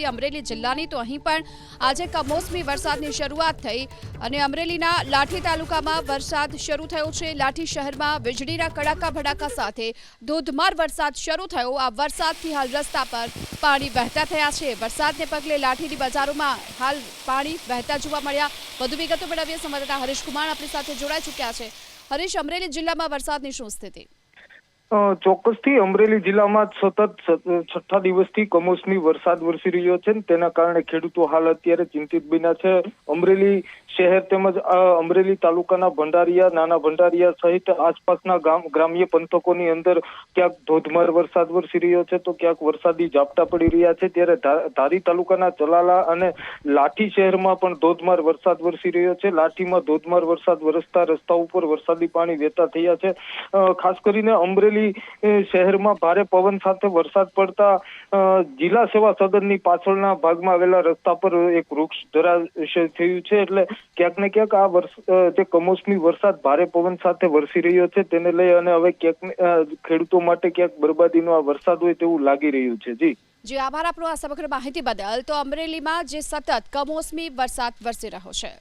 કરીએ અમરેલી જિલ્લાની તો અહીં પણ આજે કમોસમી વરસાદની શરૂઆત થઈ અને અમરેલીના લાઠી તાલુકામાં વરસાદ શરૂ થયો છે। લાઠી શહેરમાં વીજળીના કડાકા ભડાકા સાથે ધોધમાર વરસાદ શરૂ થયો। આ વરસાદથી હાલ રસ્તા પર પાણી વહેતા થયા છે। વરસાદને પગલે લાઠીની બજારોમાં હાલ પાણી વહેતા જોવા મળ્યા। વધુ વિગતો મેળવીએ સંવાદદાતા હરીશ કુમાર આપણી સાથે જોડાઈ ચૂક્યા છે। હરીશ, અમરેલી જિલ્લામાં વરસાદની શું સ્થિતિ? ચોક્કસથી અમરેલી જિલ્લામાં સતત છઠ્ઠા દિવસથી કમોસમી વરસાદ વરસી રહ્યો છે। તેના કારણે ખેડૂતો હાલ અત્યારે ચિંતિત બન્યા છે। અમરેલી શહેર તેમજ અમરેલી તાલુકાના ભંડારીયા, નાના ભંડારીયા સહિત આસપાસના ગ્રામ્ય પંથકોની અંદર ક્યાંક ધોધમાર વરસાદ વરસી રહ્યો છે તો ક્યાંક વરસાદી ઝાપટા પડી રહ્યા છે। ત્યારે ધારી તાલુકાના ચલાલા અને લાઠી શહેરમાં પણ ધોધમાર વરસાદ વરસી રહ્યો છે। લાઠીમાં ધોધમાર વરસાદ વરસતા રસ્તા ઉપર વરસાદી પાણી વહેતા થયા છે। ખાસ કરીને અમરેલી શહેરમાં ભારે પવન સાથે વરસાદ પડતા જિલ્લા સેવા સદનની પાછળના ભાગમાં આવેલા રસ્તા પર એક વૃક્ષ ધરાશય થયું છે। એટલે ક્યાંક ને ક્યાંક આ જે કમોસમી વરસાદ ભારે પવન સાથે વરસી રહ્યો છે તેને લઈ અને હવે ક્યાંક ખેડૂતો માટે ક્યાંક બરબાદીનો આ વરસાદ હોય તેવું લાગી રહ્યું છે। જી આભાર આપનો આ સમગ્ર માહિતી બદલ। તો અમરેલીમાં જે સતત કમોસમી વરસાદ વરસી રહ્યો છે।